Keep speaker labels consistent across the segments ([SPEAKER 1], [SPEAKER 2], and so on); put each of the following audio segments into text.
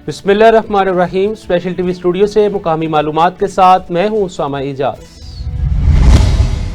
[SPEAKER 1] बिस्मिल्लाहिर्रहमानिर्रहीम। Special TV studio से मुकामी मालूमात के साथ मैं हूं उसामा इजाज।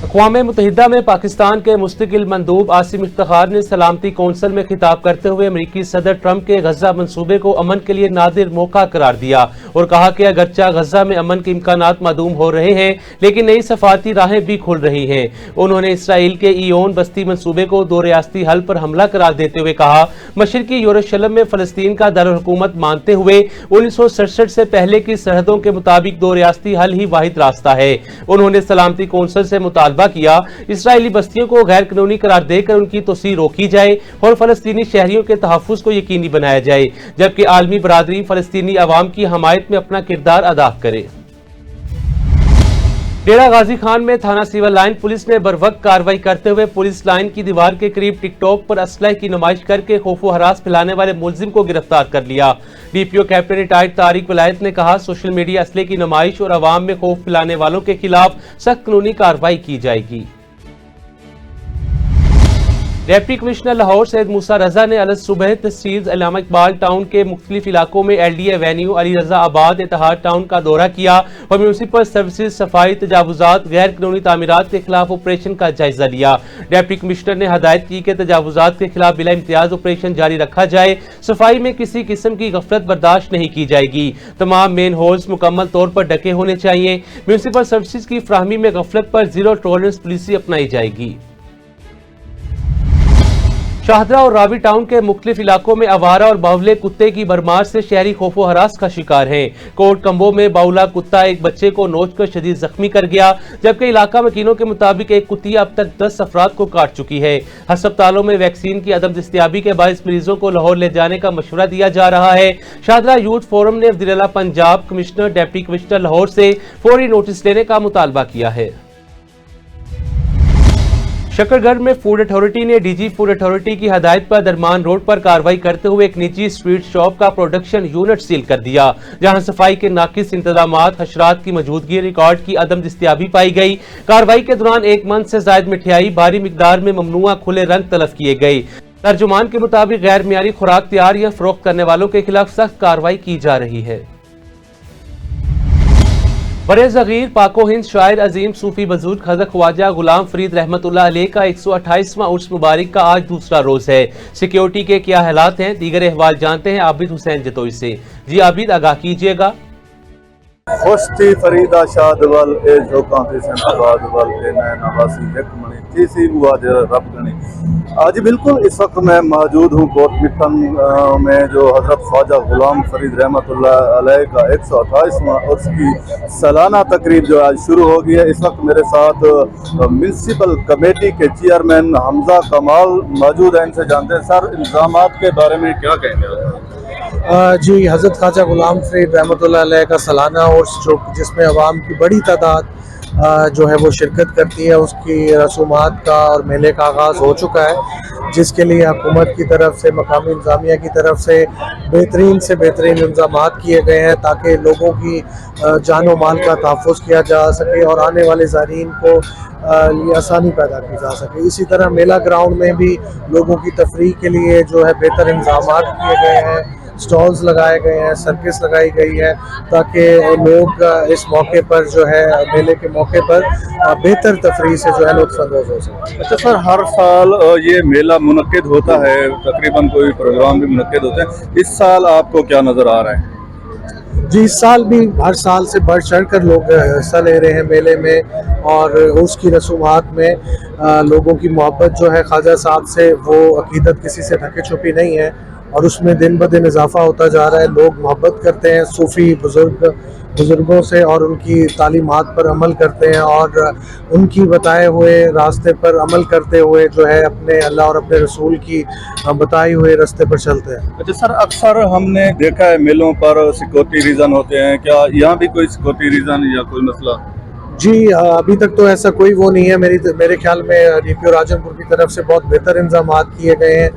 [SPEAKER 1] अक़वाम मुत्तहिदा में पाकिस्तान के मुस्तकिल मंदूब आसिम इफ्तिखार ने सलामती कौंसिल में खिताब करते हुए अमरीकी सदर ट्रंप के गजा मंसूबे को अमन के लिए नादिर मौका करार दिया और कहा कि अगरचा गजा में अमन के इम्कानात मादूम हो रहे हैं, लेकिन नई सफारती राहें भी खुल रही हैं। उन्होंने इसराइल के ईयोन बस्ती मंसूबे को दो रियासती हल पर हमला करार देते हुए कहा, मशरकी यरूशलेम में फलस्तीन का दारुल-हुकूमत मानते हुए 1967 से पहले की सरहदों के मुताबिक दो रियासती हल ही वाहिद रास्ता है। उन्होंने सलामती कौंसिल से मुतालबा किया इसराइली बस्तियों को गैर कानूनी करार देकर उनकी तोसी रोकी जाए और फलस्तीनी शहरियों के तहफ्फुज़ को यकीनी बनाया जाए, जबकि आलमी बरादरी फलस्तीनी अवाम की हमायत में अपना किरदार अदा करे। डेरा गाजी खान में थाना सिविल लाइन पुलिस ने बरवक्त कार्रवाई करते हुए पुलिस लाइन की दीवार के करीब टिकटॉक पर असलहे की नुमाइश करके खौफ व हरास फैलाने वाले मुलजिम को गिरफ्तार कर लिया। DPO captain retired Tariq Wilayat ने कहा, सोशल मीडिया असलहे की नुमाइश और अवाम में खौफ फैलाने वालों के खिलाफ सख्त कानूनी कार्रवाई की जाएगी। डिप्टी कमिश्नर लाहौर सैयद मूसा रजा ने अलग सुबह तहसील अल्लामा इकबाल टाउन के मुख्तलिफ इलाकों में LD एवेन्यू, अली रजा आबाद, इत्तेहाद टाउन का दौरा किया और म्यूनसिपल सर्विसेज, सफाई, तजावुजात, गैर कानूनी तामीरात के खिलाफ ऑपरेशन का जायजा लिया। डिप्टी कमिश्नर ने हदायत की कि तजावुजात के खिलाफ बिला इम्तियाज ऑपरेशन जारी रखा जाए। सफाई में किसी किस्म की गफलत बर्दाश्त नहीं की जाएगी। तमाम मेन होल्स मुकम्मल तौर पर ढके होने चाहिए। म्यूनसिपल सर्विसेज की फ्राहमी में गफलत पर जीरो टॉलरेंस पॉलिसी अपनाई जाएगी। शाहदरा और रावी टाउन के मुख्तलिफ इलाकों में आवारा और बावले कुत्ते की भरमार से शहरी खौफो हरास का शिकार हैं। कोट कंबो में बाउला कुत्ता एक बच्चे को नोच कर शदीद जख्मी कर गया, जबकि इलाका मकीनों के मुताबिक एक कुत्तिया अब तक 10 अफराद को काट चुकी है। अस्पतालों में वैक्सीन की अदम दस्तयाबी के बायस मरीजों को लाहौर ले जाने का मशवरा दिया जा रहा है। शाहदरा यूथ फोरम ने वज़ीर-ए-आला Punjab, commissioner, deputy commissioner Lahore से फौरी नोटिस लेने का मुतालबा किया है। शकरगढ़ में फूड अथॉरिटी ने DG फूड अथॉरिटी की हदायत पर दरमान रोड पर कार्रवाई करते हुए एक निजी स्वीट शॉप का प्रोडक्शन यूनिट सील कर दिया, जहां सफाई के नाकिस इंतजामात, हशरात की मौजूदगी, रिकॉर्ड की अदम दस्तयाबी पाई गई। कार्रवाई के दौरान 1 मन से जायद मिठाई भारी मिकदार में ममनुआ खुले रंग तलब किए गए। तर्जुमान के मुताबिक गैर मियारी खुराक तैयार या फरोख्त करने वालों के खिलाफ सख्त कार्रवाई की जा रही है। बड़े ज़गीर पाको हिंद शायर अजीम सूफी बुजुर्ग हज़रत ख्वाजा गुलाम फरीद रहमतुल्लाह अलैह का 128वां उर्स मुबारक का आज दूसरा रोज है। सिक्योरिटी के क्या हालात हैं, दीगर अहवाल जानते हैं आबिद हुसैन जतोई से। जी आबिद, आगाह कीजिएगा।
[SPEAKER 2] खुश थी फरीदा शाद वल ए जोकां ते सनाबाद वल ए नैना वासी एक मणि तीसी हुआ जे रब गणी। आज बिल्कुल इस वक्त मैं मौजूद हूँ कोट मिठन में, जो हज़रत ख्वाजा गुलाम फरीद रहमतुल्लाह अलैह का 128वां उर्स की सालाना तकरीब जो आज शुरू हो गई है। इस वक्त मेरे साथ म्यूनसिपल कमेटी के चेयरमैन हमजा कमाल मौजूद हैं, इनसे जानते हैं सर इंतजामात के बारे में क्या कहेंगे।
[SPEAKER 3] जी, हज़रत ख्वाजा गुलाम फरीद रहमतुल्लाह अलैह का सालाना उर्स जिसमें अवाम की बड़ी तादाद जो है वो शिरकत करती है, उसकी रसूमात का और मेले का आगाज़ हो चुका है, जिसके लिए हुकूमत की तरफ से, मकामी इंतज़ामिया की तरफ से बेहतरीन से बेहतरीन इंतज़ामात किए गए हैं ताकि लोगों की जान व माल का तहफ़्फ़ुज़ किया जा सके और आने वाले ज़ायरीन को लिए आसानी पैदा की जा सके। इसी तरह मेला ग्राउंड में भी लोगों की तफरीह के लिए जो है बेहतर इंतज़ामात किए गए हैं, स्टॉल्स लगाए गए हैं, सर्किस लगाई गई है ताकि लोग इस मौके पर जो है मेले के मौके पर बेहतर तफरीह से जो है लुत्फ़अंदोज़ हो सके।
[SPEAKER 2] अच्छा सर, हर साल ये मेला मुनक्किद होता है, तकरीबन कोई प्रोग्राम भी मुनक्किद होते हैं, इस साल आपको क्या नज़र आ रहा है?
[SPEAKER 3] जी, इस साल भी हर साल से बढ़ चढ़ कर लोग हिस्सा ले रहे हैं मेले में और उसकी रसूमात में लोगों की मोहब्बत जो है ख्वाजा साहब से, वो अकीदत किसी से ढकी छुपी नहीं है और उसमें दिन ब दिन इजाफा होता जा रहा है। लोग मोहब्बत करते हैं सूफ़ी बुज़ुर्गों से और उनकी तालीमात पर अमल करते हैं और उनकी बताए हुए रास्ते पर अमल करते हुए जो है अपने अल्लाह और अपने रसूल की बताए हुए रास्ते पर चलते हैं।
[SPEAKER 2] अच्छा सर, अक्सर हमने देखा है मेलों पर सिक्योरिटी रीज़न होते हैं, क्या यहाँ भी कोई सिक्योरिटी रीज़न या कोई मसला?
[SPEAKER 3] जी, अभी तक तो ऐसा कोई वो नहीं है। मेरे ख्याल में DPO राजनपुर की तरफ से बहुत बेहतर इंतजामात किए गए हैं।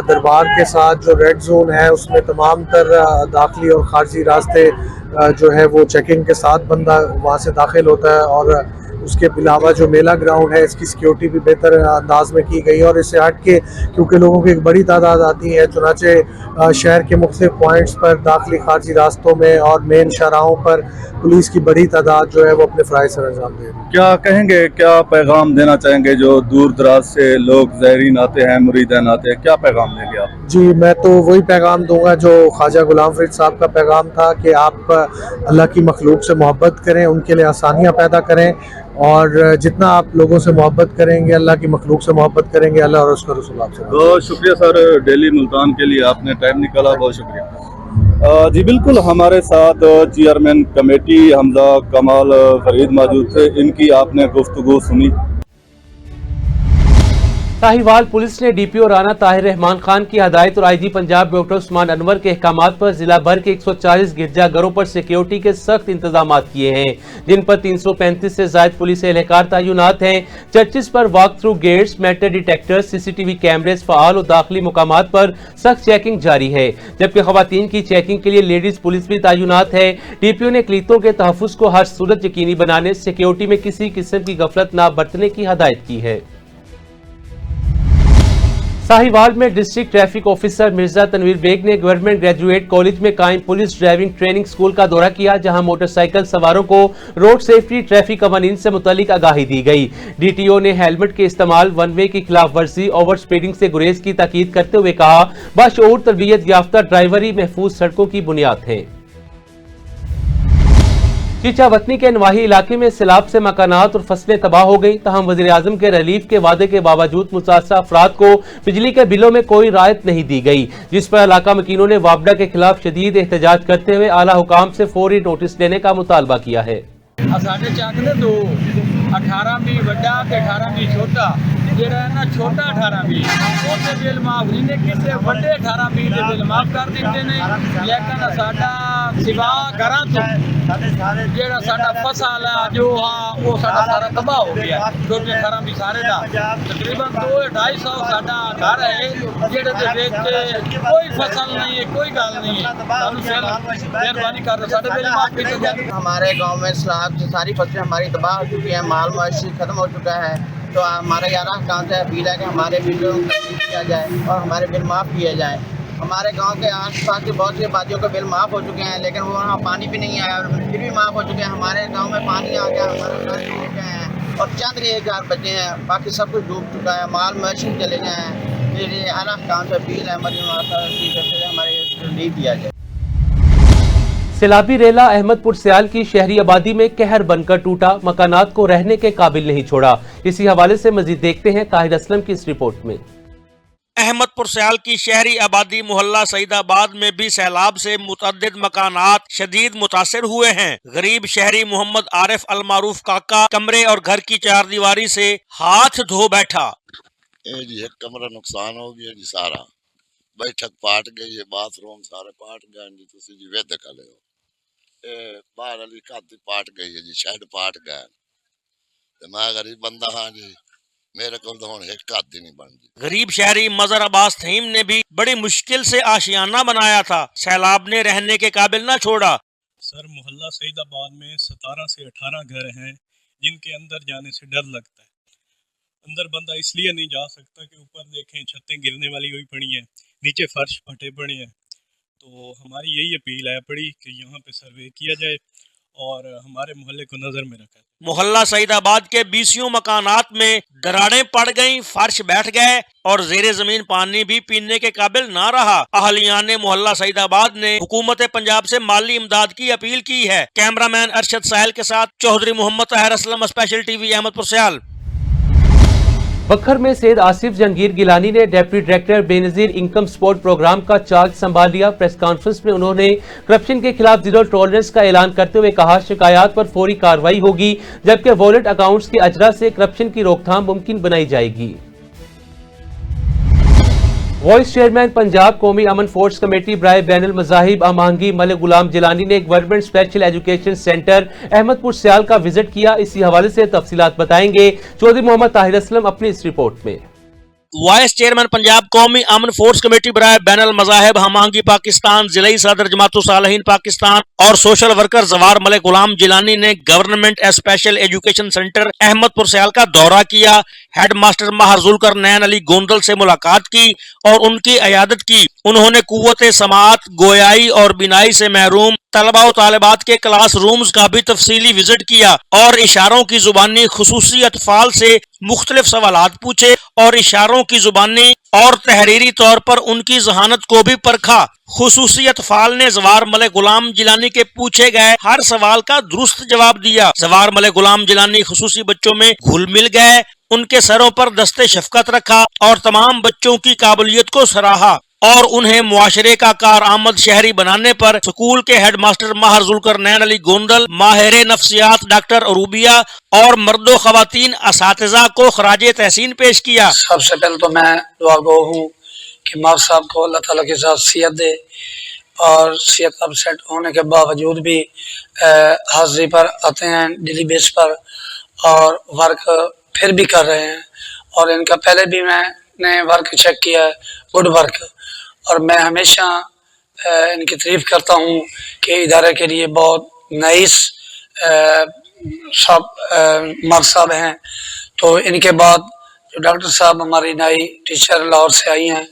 [SPEAKER 3] दरबार के साथ जो रेड जोन है उसमें तमाम तर दाखिली और खारजी रास्ते जो है वो चेकिंग के साथ बंदा वहाँ से दाखिल होता है और उसके अलावा जो मेला ग्राउंड है इसकी सिक्योरिटी भी बेहतर अंदाज में की गई है। और इससे हट के क्योंकि लोगों की एक बड़ी तादाद आती है, चुनाचे शहर के मुख्तलिफ पॉइंट्स पर दाखिली खारजी रास्तों में और मेन शाहराहों पर पुलिस की बड़ी तादाद जो है वो अपने फ़राइज़ सर अंजाम दे रही है।
[SPEAKER 2] क्या कहेंगे, क्या पैगाम देना चाहेंगे जो दूर दराज से लोग ज़ायरीन आते हैं, मुरीदान आते हैं, क्या पैगाम देंगे आप?
[SPEAKER 3] जी, मैं तो वही पैगाम दूंगा जो ख्वाजा गुलाम फरीद साहब का पैगाम था कि आप अल्लाह की मखलूक से मोहब्बत करें, उनके लिए आसानियाँ पैदा करें, और जितना आप लोगों से मोहब्बत करेंगे, अल्लाह की मखलूक से मोहब्बत करेंगे, अल्लाह और उसका रसूल आपसे।
[SPEAKER 2] बहुत शुक्रिया सर, डेली मुल्तान के लिए आपने टाइम निकाला, बहुत शुक्रिया। जी बिल्कुल, हमारे साथ चेयरमैन कमेटी हमजा कमाल फरीद मौजूद थे, इनकी आपने गुफ्तगू सुनी।
[SPEAKER 1] साहिवाल पुलिस ने डीपीओ राना ताहिर रहमान खान की हदायत और आईजी पंजाब डॉक्टर उस्मान अनवर के अहकामात पर जिला भर के 140 गिरजाघरों पर सिक्योरिटी के सख्त इंतजाम किए हैं, जिन पर 335 से ज्यादा पुलिस एहलकार तैनात हैं। चर्चिस पर walk through gates, metal detectors, CCTV cameras फाल और दाखिली मुकामात पर सख्त चेकिंग जारी है, जबकि खवातीन की चेकिंग के लिए लेडीज पुलिस भी तैनात है। डीपीओ ने अक़लीतों के तहफ़्फ़ुज़ को हर सूरत यकीनी बनाने, सिक्योरिटी में किसी किस्म की गफलत न बरतने की हदायत की है। साहिवाल में district traffic officer Mirza Tanveer Baig ने गवर्नमेंट ग्रेजुएट कॉलेज में कायम पुलिस ड्राइविंग ट्रेनिंग स्कूल का दौरा किया, जहां मोटरसाइकिल सवारों को रोड सेफ्टी ट्रैफिक कवानीन से मुतालिक आगाही दी गई। डीटीओ ने हेलमेट के इस्तेमाल, वन वे की खिलाफ वर्जी, ओवर स्पीडिंग से गुरेज की ताकीद करते हुए कहा, बाशऊर तरबियत याफ्ता ड्राइवरी महफूज सड़कों की बुनियाद है। चीचा वतनी के नवाही इलाके में सैलाब से मकानात और फसलें तबाह हो गई, तहम वज़ीर आज़म के रिलीफ के वादे के बावजूद मुतासरा अफराद को बिजली के बिलों में कोई राहत नहीं दी गई, जिस पर इलाका मकीनों ने वापडा के खिलाफ शदीद एहतजाज करते हुए आला हुकाम से फौरी नोटिस देने का मुतालबा किया है।
[SPEAKER 4] साढ़े चक ने दो 18 भी बड़ा ते 18 भी छोटा, जेड़ा है ना छोटा 18 भी उससे बिल माफ नहीं ने, किसे बड़े 18 भी दे बिल माफ कर दिते ने, लेकिन साडा सिवा घरां तो जेड़ा साडा फसल है जो वो साडा सारा तबाह हो गया। छोटे 18 भी सारे दा तकरीबन 2-250 साडा घर है, जेड़े दे विच कोई फसल नहीं है, कोई गल नहीं है। मेहरबानी कर साडे बिल माफ कीते जाए।
[SPEAKER 5] हमारे गांव में सैलाब से सारी फसलें हमारी तबाह हो चुकी हैं, माल मवेशी खत्म हो चुका है, तो हमारा 11 काम से अपील है कि हमारे बिलों को किया जाए और हमारे बिल माफ़ किए जाएँ। हमारे गांव के आसपास की बहुत सी आबादियों के बिल माफ़ हो चुके हैं, लेकिन वो वहाँ पानी भी नहीं आया और फिर भी माफ़ हो चुके हैं। हमारे गांव में पानी आ गया, हमारे घर डूब गए हैं और चंद एक घर बचे हैं, बाकी सब कुछ डूब चुका है, माल मवेशी चले गए हैं। मेरे आला काम से अपील है हमारे रिलीफ दिया जाए।
[SPEAKER 1] सैलाबी रेला अहमदपुर सियाल की शहरी आबादी में कहर बनकर टूटा, मकानात को रहने के काबिल नहीं छोड़ा। इसी हवाले से मजीद देखते हैं ताहिर असलम की इस रिपोर्ट में।
[SPEAKER 6] अहमदपुर सियाल की शहरी आबादी मोहल्ला सईदाबाद में भी सैलाब से मुतअद्दिद मकानात शदीद मुतासिर हुए हैं। गरीब शहरी मोहम्मद आरिफ अल मारूफ काका कमरे और घर की चार दीवारी से हाथ धो बैठा।
[SPEAKER 7] जी एक कमरा नुकसान हो गया जी, सारा बैठक पाट गई है, बाथरूम सारे पाट गए जी, तुसी जी वेद कर लो बाहर वाली काती पाट गई है जी, शेड पाट गए, मैं गरीब बंदा हाँ जी, मेरे को तो हुण एक काती नहीं बन जी।
[SPEAKER 6] गरीब शहरी मजर अब्बास थीम ने भी बड़ी मुश्किल से आशियाना बनाया था, सैलाब ने रहने के काबिल न छोड़ा।
[SPEAKER 8] सर मोहल्ला सईदाबाद में 17 से 18 घर हैं जिनके अंदर जाने से डर लगता है। अंदर बंदा इसलिए नहीं जा सकता कि ऊपर देखें छतें गिरने वाली हुई पड़ी हैं, नीचे फर्श फटे पड़े हैं। तो हमारी यही अपील है पड़ी कि यहाँ पे सर्वे किया जाए और हमारे मोहल्ले को नजर में रखा जाए।
[SPEAKER 6] मोहल्ला सईदाबाद के 20 मकानात में दरारें पड़ गईं, फर्श बैठ गए और जेरे जमीन पानी भी पीने के काबिल ना रहा। अहलियान मोहल्ला सईदाबाद ने हुकूमत पंजाब से माली इमदाद की अपील की है। कैमरामैन अरशद साहिल के साथ चौधरी मोहम्मद ताहिर असलम, स्पेशल टीवी, अहमदपुर सियाल।
[SPEAKER 1] बखर में सैयद आसिफ जहांगीर गिलानी ने deputy director Benazir income support programme का चार्ज संभाल लिया। प्रेस कॉन्फ्रेंस में उन्होंने करप्शन के खिलाफ जीरो टॉलरेंस का ऐलान करते हुए कहा, शिकायत पर फौरी कार्रवाई होगी, जबकि वॉलेट अकाउंट्स के अजरा से करप्शन की रोकथाम मुमकिन बनाई जाएगी। वाइस चेयरमैन पंजाब कौमी अमन फोर्स कमेटी बराए बैनुल मज़ाहिब अमांगी मलिक गुलाम जिलानी ने government special education centre Ahmedpur Sial का विजिट किया। इसी हवाले से तफसीलात बताएंगे चौधरी मोहम्मद ताहिर असलम अपनी इस रिपोर्ट में।
[SPEAKER 6] वाइस चेयरमैन पंजाब कौमी अमन फोर्स कमेटी बराए बैनुल मज़ाहिब हमांगी पाकिस्तान, जिलाई सदर जमात सालहीन पाकिस्तान और सोशल वर्कर जवार मलिक गुलाम जिलानी ने government special education centre Ahmedpur Sial का दौरा किया। हेड मास्टर माहिर जुल्कर नैन अली गोंदल से मुलाकात की और उनकी इयादत की। उन्होंने कुव्वत समाअत, गोयाई और बिनाई से महरूम तलबा और तालिबात के क्लास रूम्स का भी तफसीली विजिट किया और इशारों की जुबानी खुसूसी अतफाल से मुख्तलिफ सवालात पूछे और इशारों की जुबानी और तहरीरी तौर पर उनकी जहानत को भी परखा। खुसूसी अतफाल ने जवार मलिक गुलाम जिलानी के पूछे गए हर सवाल का दुरुस्त जवाब दिया। जवार मलिक गुलाम जिलानी खुसूसी बच्चों में घुल मिल गए, उनके सरों पर दस्ते शफकत रखा और तमाम बच्चों की काबिलियत को सराहा और उन्हें मुआशरे का कारआमद शहरी बनाने पर स्कूल के हेड मास्टर माहिर जुल्कर नैन अली गोंदल, माहिर नफ्सियात डॉक्टर अरूबिया और मर्दो खवातीन असातिज़ा को खराजे तहसीन पेश किया।
[SPEAKER 9] सबसे पहले तो मैं दुआ गो हूँ कि माफ साहब को अल्लाह ताला के साथ सेहत दे और सेहत अपसेट होने के बावजूद भी हाजिरी पर आते हैं डेली बेस पर और वर्क फिर भी कर रहे हैं और इनका पहले भी मैंने वर्क चेक किया है, गुड वर्क, और मैं हमेशा इनकी तारीफ करता हूँ कि इदारे के लिए बहुत नाइस मार्क साहब हैं। तो इनके बाद जो डॉक्टर साहब हमारी नई टीचर लाहौर से आई हैं,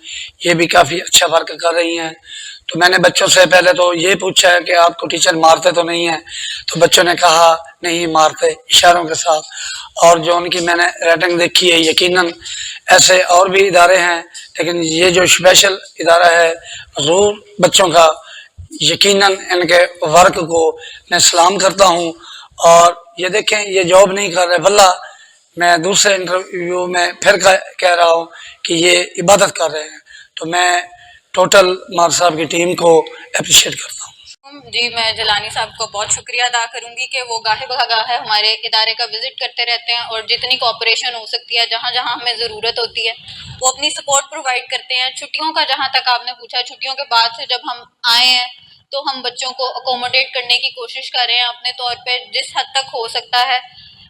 [SPEAKER 9] ये भी काफ़ी अच्छा वर्क कर रही हैं। तो मैंने बच्चों से पहले तो ये पूछा है कि आपको टीचर मारते तो नहीं हैं, तो बच्चों ने कहा नहीं मारते, इशारों के साथ। और जो उनकी मैंने रेटिंग देखी है, यकीनन ऐसे और भी इदारे हैं, लेकिन ये जो स्पेशल इदारा है ज़रूर बच्चों का, यकीनन इनके वर्क को मैं सलाम करता हूँ। और ये देखें, ये जॉब नहीं कर रहे, वल्लाह मैं दूसरे इंटरव्यू में फिर कह रहा हूँ कि ये इबादत कर रहे हैं। तो मैं टोटल मार साहब की टीम को अप्रिशिएट करता हूँ।
[SPEAKER 10] जी, मैं जिलानी साहब को बहुत शुक्रिया अदा करूंगी कि वो गाहे बगाहे हमारे इदारे का विजिट करते रहते हैं और जितनी कोऑपरेशन हो सकती है, जहाँ जहाँ हमें ज़रूरत होती है, वो अपनी सपोर्ट प्रोवाइड करते हैं। छुट्टियों का जहाँ तक आपने पूछा, छुट्टियों के बाद से जब हम आए हैं तो हम बच्चों को अकोमोडेट करने की कोशिश कर रहे हैं अपने तौर पर जिस हद तक हो सकता है,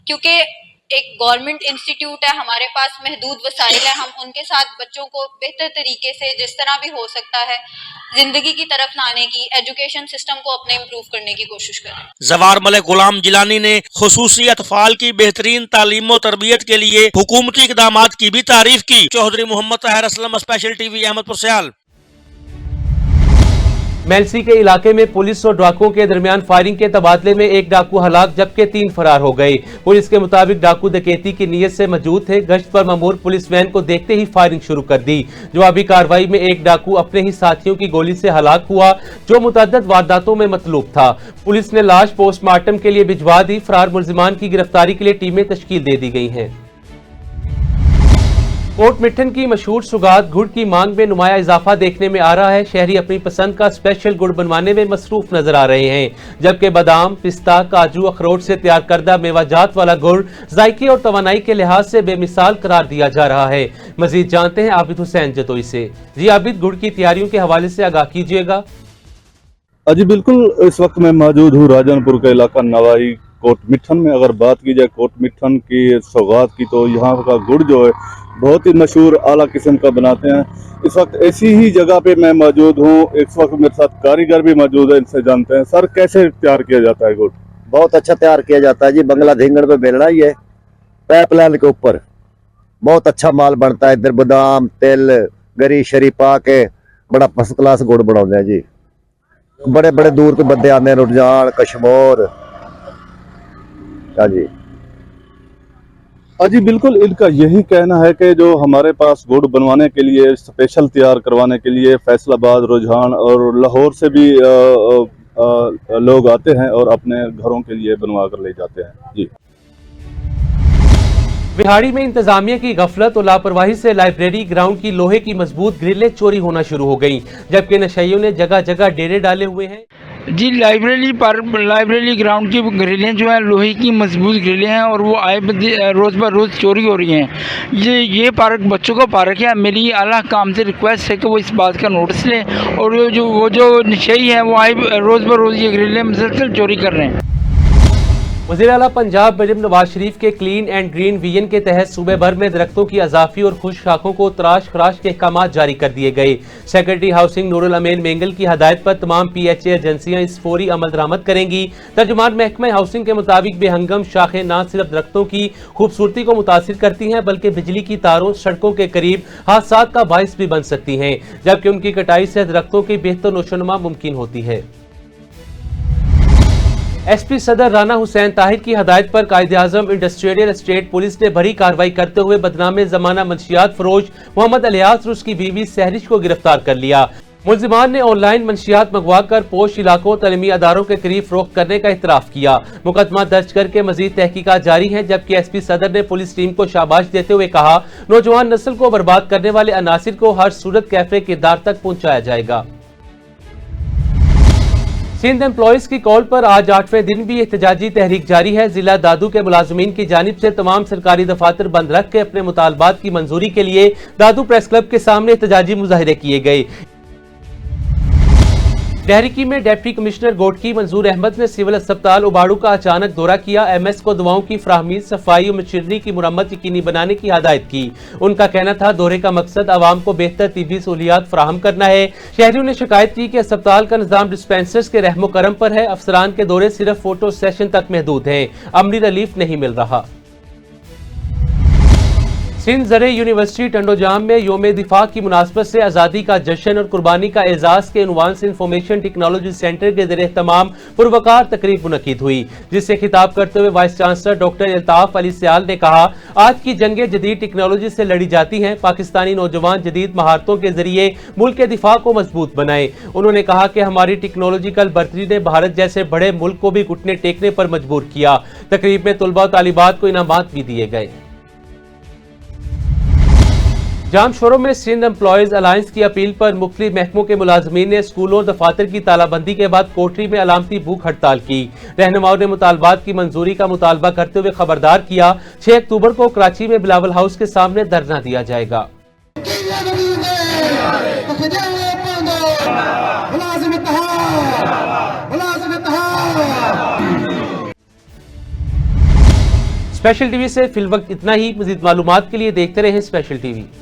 [SPEAKER 10] क्योंकि एक गवर्नमेंट इंस्टीट्यूट है, हमारे पास महदूद वसाइल है। हम उनके साथ बच्चों को बेहतर तरीके से जिस तरह भी हो सकता है जिंदगी की तरफ लाने की, एजुकेशन सिस्टम को अपने इम्प्रूव करने की कोशिश करें।
[SPEAKER 6] जवार मलिक गुलाम जिलानी ने खुसूसी अतफाल की बेहतरीन तालीम और तरबियत के लिए हुकूमती इक़दामात की भी तारीफ की। Chaudhry Mohammad Tahir Aslam, special TV, Ahmedpur Sial.
[SPEAKER 1] मेलसी के इलाके में पुलिस और डाकुओं के दरमियान फायरिंग के तबादले में एक डाकू हलाक जबकि 3 फरार हो गए। पुलिस के मुताबिक डाकू डकैती की नीयत से मौजूद थे। गश्त पर ममूर पुलिस वैन को देखते ही फायरिंग शुरू कर दी। जवाबी कार्रवाई में एक डाकू अपने ही साथियों की गोली से हलाक हुआ जो मुतअद्दिद वारदातों में मतलूब था। पुलिस ने लाश पोस्टमार्टम के लिए भिजवा दी। फरार मुलजिमान की गिरफ्तारी के लिए टीमें तश्कील दे दी गई हैं। कोट मिठन की मशहूर सुगात गुड़ की मांग में नुमाया इजाफा देखने में आ रहा है। शहरी अपनी पसंद का स्पेशल गुड़ बनवाने में मसरूफ नजर आ रहे हैं, जबकि बादाम, पिस्ता, काजू, अखरोट से तैयार करदा मेवाजात वाला गुड़ जायके और तवानाई के लिहाज से बेमिसाल करार दिया जा रहा है। मजीद जानते हैं आबिद हुसैन जतोई से। जी आबिद, गुड़ की तैयारियों के हवाले से आगाह कीजिएगा।
[SPEAKER 2] जी बिल्कुल, इस वक्त मैं मौजूद हूँ राजनपुर का इलाका नवाई कोट मिठन में। अगर बात की जाए कोट मिठन की सौगात की, तो यहाँ का गुड़ जो है बहुत ही मशहूर आला किस्म का बनाते हैं। इस वक्त ऐसी ही जगह पे मैं मौजूद हूँ। इस वक्त मेरे साथ कारीगर भी मौजूद है, इनसे जानते हैं। सर, कैसे तैयार किया जाता है गुड़?
[SPEAKER 11] बहुत अच्छा तैयार किया जाता है जी। बंगला धींगड़ पे बेलना ही है, पाइपलाइन के ऊपर बहुत अच्छा माल बनता है। इधर बादाम, तिल, गरी शरी पा के बड़ा फर्स्ट क्लास गुड़ बनाते हैं जी। बड़े बड़े दूर के बंदे आते हैं, रुझान, कश्मीर। जी
[SPEAKER 2] जी बिल्कुल, इनका यही कहना है कि जो हमारे पास गुड़ बनवाने के लिए, स्पेशल तैयार करवाने के लिए फैसलाबाद, रुझान और लाहौर से भी लोग आते हैं और अपने घरों के लिए बनवा कर ले जाते हैं। जी,
[SPEAKER 1] बिहाड़ी में इंतजामिया की गफलत और लापरवाही से लाइब्रेरी ग्राउंड की लोहे की मजबूत ग्रिलें चोरी होना शुरू हो गईं, जबकि नशइयों ने जगह जगह डेरे डाले हुए हैं।
[SPEAKER 4] जी, लाइब्रेरी ग्राउंड की ग्रिलें जो है लोहे की मजबूत ग्रिलें हैं और वो रोज़ ब रोज़ चोरी हो रही हैं। ये पार्क बच्चों का पार्क है। मेरी आला काम से रिक्वेस्ट है कि वो इस बात का नोटिस लें और वो जो नशई है वो रोज़ ब रोज़ ये ग्रिलें मुसलसल चोरी कर रहे हैं।
[SPEAKER 1] वज़ीर आला पंजाब मरियम नवाज शरीफ के क्लीन एंड ग्रीन विजन के तहत सूबे भर में दरख्तों की अजाफी और खुश खाकों को तराश खराश के अहकाम जारी कर दिए गए। सेक्रेटरी हाउसिंग नूरुल अमीन मेंगल की हदायत पर तमाम PHA एजेंसियां इस फौरी अमल दरामद करेंगी। तर्जुमान महकमा हाउसिंग के मुताबिक बेहंगम शाखें न सिर्फ दरख्तों की खूबसूरती को मुतासिर करती हैं बल्कि बिजली की तारों सड़कों के करीब हादसात का बाइस भी बन सकती हैं, जबकि उनकी कटाई से दरख्तों की बेहतर नोशोनुमा मुमकिन होती है। SP सदर राना हुसैन ताहिर की हदायत पर कायद-ए-आज़म इंडस्ट्रियल एस्टेट पुलिस ने बड़ी कार्रवाई करते हुए बदनामे ज़माना मंशियात फरोश मोहम्मद अलियास रुस की बीवी सहरिश को गिरफ्तार कर लिया। मुल्जिमान ने ऑनलाइन मंशियात मंगवा कर पोश इलाकों तलीमी अदारों के करीब फरोख्त करने का इतराफ किया। मुकदमा दर्ज करके मजीद तहकीकात जारी है, जबकि SP सदर ने पुलिस टीम को शाबाश देते हुए कहा, नौजवान नस्ल को बर्बाद करने वाले अनासिर को हर सूरत कैफे किरदार तक पहुंचाया जाएगा। सिंध एम्प्लॉइज की कॉल पर आज 8वें दिन भी एहतजाजी तहरीक जारी है। जिला दादू के मुलाजमीन की जानिब से तमाम सरकारी दफातर बंद रख के अपने मुतालबात की मंजूरी के लिए दादू प्रेस क्लब के सामने एहतजाजी मुजाहिरे किए गए। तहरीकी में डिप्टी कमिश्नर गोटकी मंजूर अहमद ने सिविल अस्पताल उबाड़ू का अचानक दौरा किया। MS को दवाओं की फ्राहमी, सफाई और मशीनरी की मुरम्मत यकीनी बनाने की हदायत की। उनका कहना था दौरे का मकसद आवाम को बेहतर तिब्बी सहूलियात फराहम करना है। शहरियों ने शिकायत की कि अस्पताल का निजाम डिस्पेंसर्स के रहमो करम पर है। अफसरान के दौरे सिर्फ फोटो सेशन तक महदूद हैं, अमली रिलीफ नहीं मिल रहा। सिंध ज़रे यूनिवर्सिटी टंडोजाम में योम दिफा की मुनासबत से आज़ादी का जश्न और कुर्बानी का एजाज के उन्वान से इंफॉर्मेशन टेक्नोलॉजी सेंटर के ज़रिए तमाम पुरवकार तकरीब मुनक्किद हुई, जिससे खिताब करते हुए vice chancellor doctor Altaf Ali Sial ने कहा, आज की जंगें जदीद टेक्नोलॉजी से लड़ी जाती हैं। पाकिस्तानी नौजवान जदीद महारतों के जरिए मुल्क के दिफा को मजबूत बनाए। उन्होंने कहा कि हमारी टेक्नोलॉजिकल बढ़तरी ने भारत जैसे बड़े मुल्क को भी घुटने टेकने पर मजबूर किया। तकरीब में तुलबा और तालिबात को इनामात भी दिए गए। जामशोरों में सिंध एम्प्लॉइज अलायंस की अपील पर मुख्तलिफ महकमों के मुलाजमीन ने स्कूलों और दफातर की तालाबंदी के बाद कोठरी में अलामती भूख हड़ताल की। रहनुमाओं ने मुतालबात की मंजूरी का मुतालबा करते हुए खबरदार किया, 6 अक्टूबर को कराची में बिलावल हाउस के सामने धरना दिया जाएगा। स्पेशल टीवी से फिलवक्त इतना ही। मजीद मालूमात के लिए देखते रहें स्पेशल टीवी।